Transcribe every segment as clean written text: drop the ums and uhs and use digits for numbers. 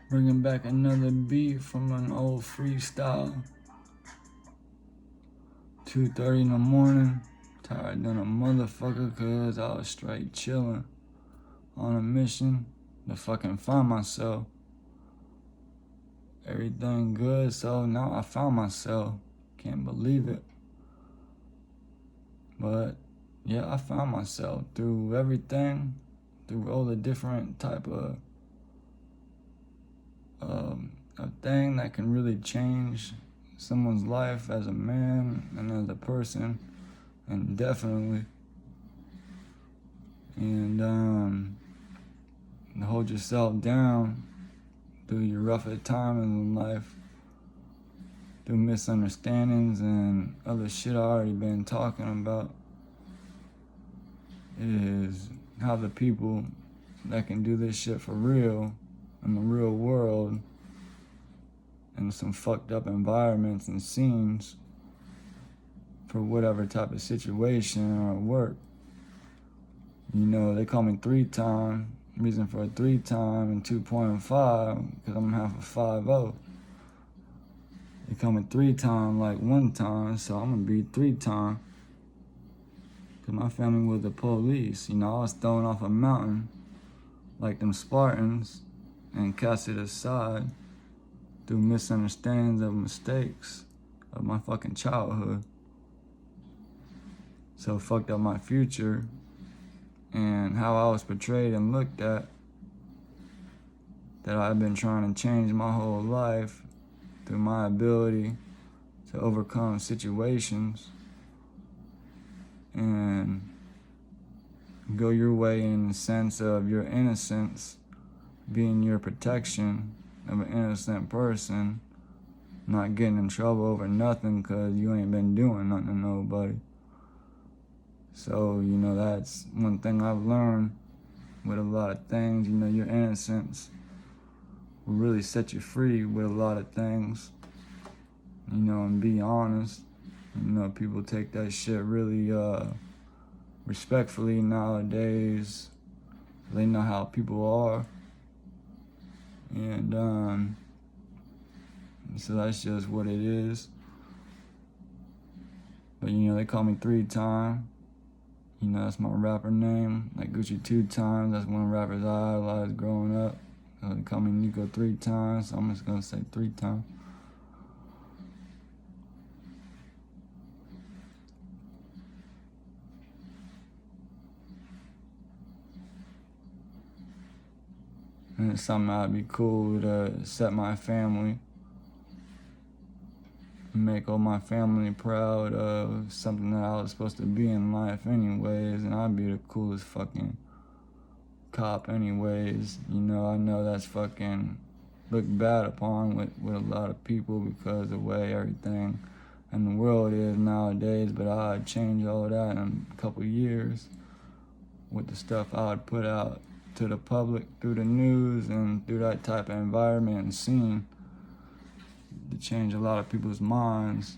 Bringing back another beat from an old freestyle. 2:30 in the morning. Tired than a motherfucker cause I was straight chilling. On a mission to fucking find myself. Everything good, so now I found myself. Can't believe it. But yeah, I found myself through everything, through all the different type of a thing that can really change someone's life as a man and as a person, and definitely. And to hold yourself down through your rougher times in life, through misunderstandings and other shit I already been talking about, is how the people that can do this shit for real in the real world in some fucked up environments and scenes for whatever type of situation or work. You know, they call me 3-time. Reason for a 3-time and 2.5 because I'm half a 5-0. They call me 3-time like 1 time, so I'm gonna be 3-time. Cause my family was the police. You know, I was thrown off a mountain like them Spartans and cast it aside through misunderstandings of mistakes of my fucking childhood. So fucked up my future and how I was portrayed and looked at, that I've been trying to change my whole life through my ability to overcome situations and go your way in the sense of your innocence being your protection of an innocent person, not getting in trouble over nothing because you ain't been doing nothing to nobody. So, you know, that's one thing I've learned with a lot of things. You know, your innocence will really set you free with a lot of things, you know, and be honest. You know, people take that shit really respectfully nowadays. They know how people are. And so that's just what it is. But, you know, they call me 3-time. You know, that's my rapper name. Like Gucci 2 times, that's one of the rappers I idolized growing up. They call me Nico 3 times, so I'm just gonna say 3-time. And it's something I'd be cool to set my family, make all my family proud of, something that I was supposed to be in life anyways, and I'd be the coolest fucking cop anyways. You know, I know that's fucking looked bad upon with a lot of people because of the way everything in the world is nowadays, but I'd change all that in a couple years with the stuff I would put out to the public through the news and through that type of environment and scene, to change a lot of people's minds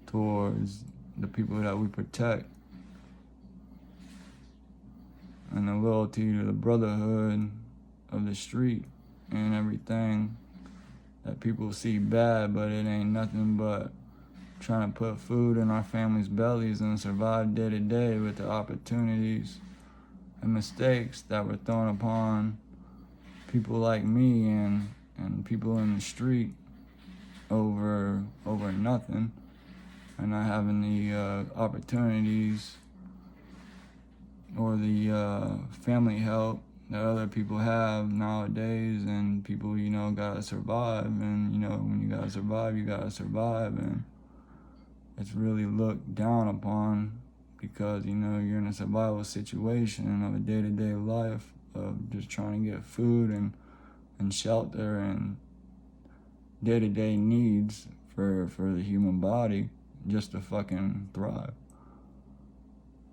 towards the people that we protect and the loyalty to the brotherhood of the street and everything that people see bad, but it ain't nothing but trying to put food in our families' bellies and survive day to day with the opportunities and mistakes that were thrown upon people like me and people in the street over nothing, and not having the opportunities or the family help that other people have nowadays. And people, you know, gotta survive, and you know, when you gotta survive, you gotta survive, and it's really looked down upon because, you know, you're in a survival situation of a day-to-day life of just trying to get food and shelter and day-to-day needs for the human body just to fucking thrive.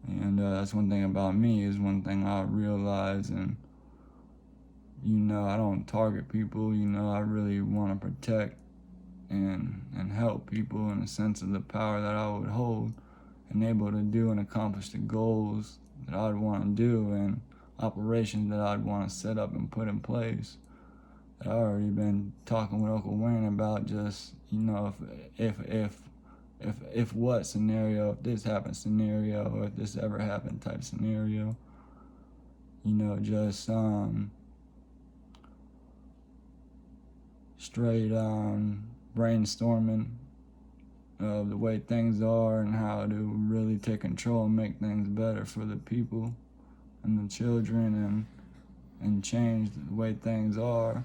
And that's one thing about me, is one thing I realize. And you know, I don't target people. You know, I really want to protect and help people in the sense of the power that I would hold and able to do and accomplish the goals that I'd want to do and operations that I'd want to set up and put in place I already been talking with Uncle Wayne about, just, you know, if what scenario, if this happened scenario, or if this ever happened type scenario, you know, just straight brainstorming of the way things are and how to really take control and make things better for the people and the children, and change the way things are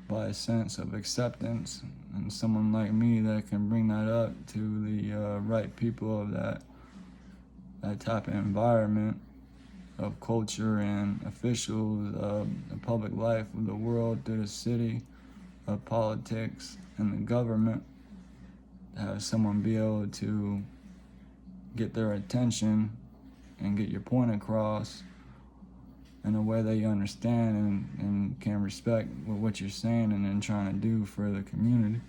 by a sense of acceptance, and someone like me that can bring that up to the right people of that type of environment, of culture and officials of the public life of the world, through the city, of politics and the government, to have someone be able to get their attention and get your point across in a way that you understand and can respect what you're saying and then trying to do for the community.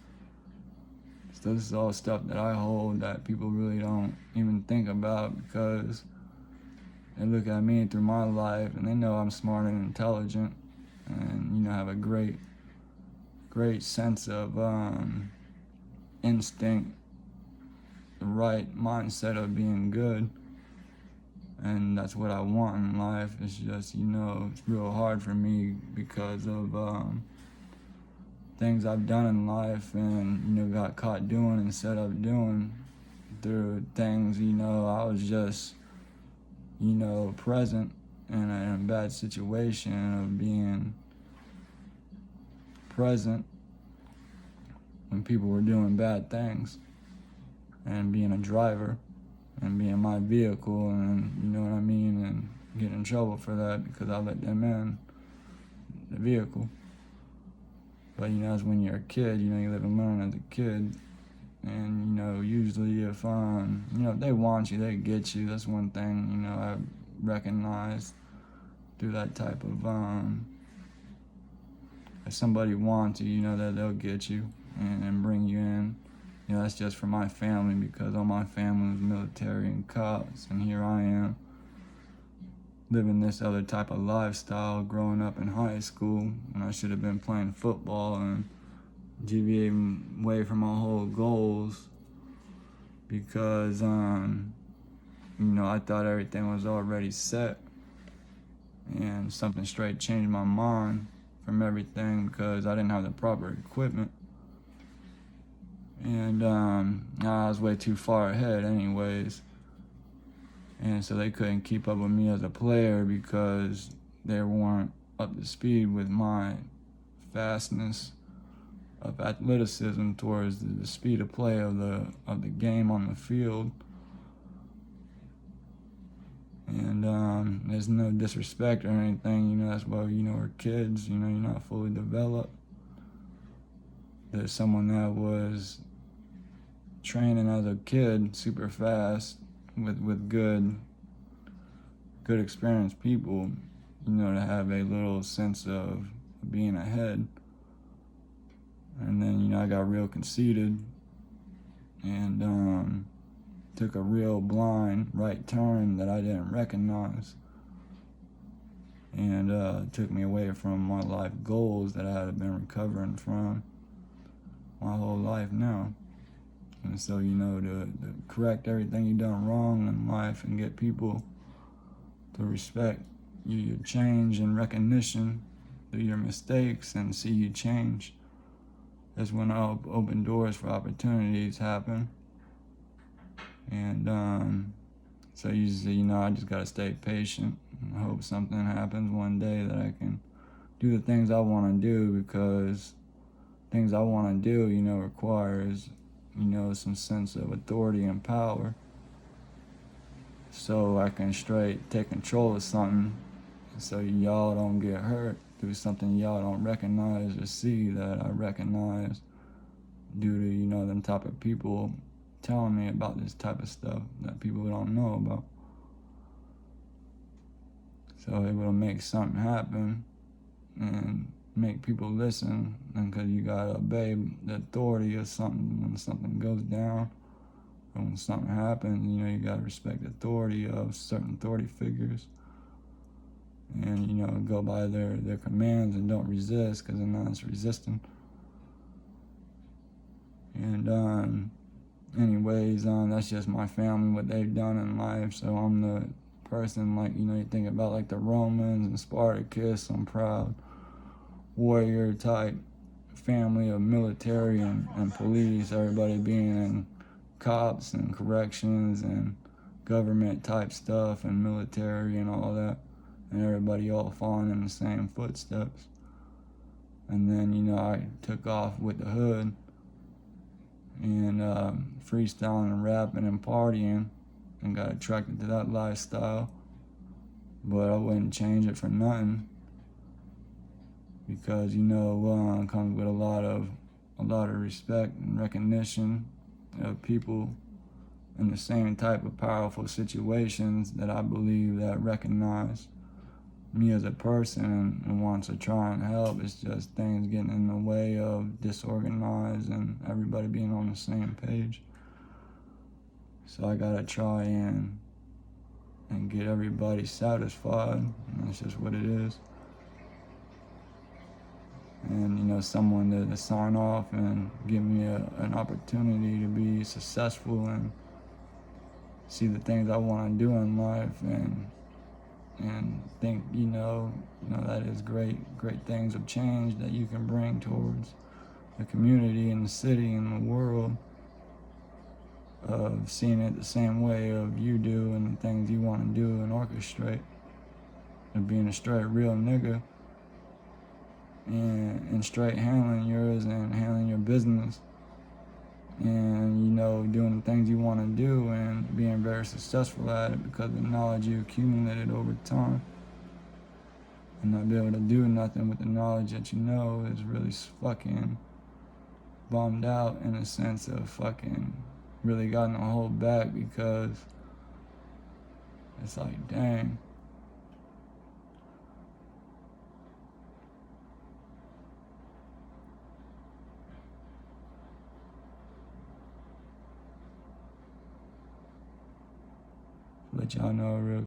So this is all stuff that I hold that people really don't even think about, because they look at me through my life and they know I'm smart and intelligent, and, you know, have a great sense of instinct, the right mindset of being good. And that's what I want in life. It's just, you know, it's real hard for me because of things I've done in life and, you know, got caught doing and set up doing through things, you know, I was just, you know, present in a bad situation of being present when people were doing bad things, and being a driver and being my vehicle, and, you know what I mean, and get in trouble for that because I let them in the vehicle. But, you know, it's when you're a kid, you know, you live and learn as a kid. And, you know, usually if, you know, if they want you, they get you. That's one thing, you know, I recognize through that type of, if somebody wants you, you know, that they'll get you and bring you in. You know, that's just for my family, because all my family is military and cops, and here I am living this other type of lifestyle, growing up in high school, and I should have been playing football and deviating away from my whole goals because, you know, I thought everything was already set, and something straight changed my mind from everything because I didn't have the proper equipment. And I was way too far ahead anyways. And so they couldn't keep up with me as a player because they weren't up to speed with my fastness of athleticism towards the speed of play of the game on the field. And there's no disrespect or anything, you know, that's why, you know, we're kids, you know, you're not fully developed. There's someone that was training as a kid super fast with good experienced people, you know, to have a little sense of being ahead. And then, you know, I got real conceited and took a real blind right turn that I didn't recognize, and took me away from my life goals that I had been recovering from my whole life now. And so, you know, to correct everything you've done wrong in life and get people to respect your change and recognition through your mistakes and see you change, that's when open doors for opportunities happen. And so usually, you know, I just gotta stay patient and hope something happens one day that I can do the things I want to do, because things I want to do, you know, requires, you know, some sense of authority and power, so I can straight take control of something, so y'all don't get hurt through something y'all don't recognize or see that I recognize due to, you know, them type of people telling me about this type of stuff that people don't know about. So able to make something happen and make people listen, and because you gotta obey the authority of something when something goes down or when something happens, you know, you gotta respect the authority of certain authority figures. and, you know, go by their commands and don't resist, because then that's resisting. And anyways, that's just my family, what they've done in life. So I'm the person, like, you know, you think about like the Romans and Spartacus, some proud warrior type family of military and police, everybody being in cops and corrections and government type stuff and military and all that, and everybody all following in the same footsteps. And then, you know, I took off with the hood and freestyling and rapping and partying, and got attracted to that lifestyle. But I wouldn't change it for nothing, because, you know, it comes with a lot of respect and recognition of people in the same type of powerful situations that I believe that recognize me as a person and wants to try and help. It's just things getting in the way of disorganized and everybody being on the same page. So I gotta try and get everybody satisfied, and that's just what it is. And, you know, someone to sign off and give me an opportunity to be successful and see the things I want to do in life, and think, you know that is great things of change that you can bring towards the community and the city and the world, of seeing it the same way of you do and the things you want to do and orchestrate, and being a straight real nigga and straight handling yours and handling your business, and, you know, doing the things you want to do and being very successful at it because of the knowledge you accumulated over time. And not be able to do nothing with the knowledge that you know is really fucking bummed out, in a sense of fucking really gotten to hold back, because it's like, dang. Let y'all know real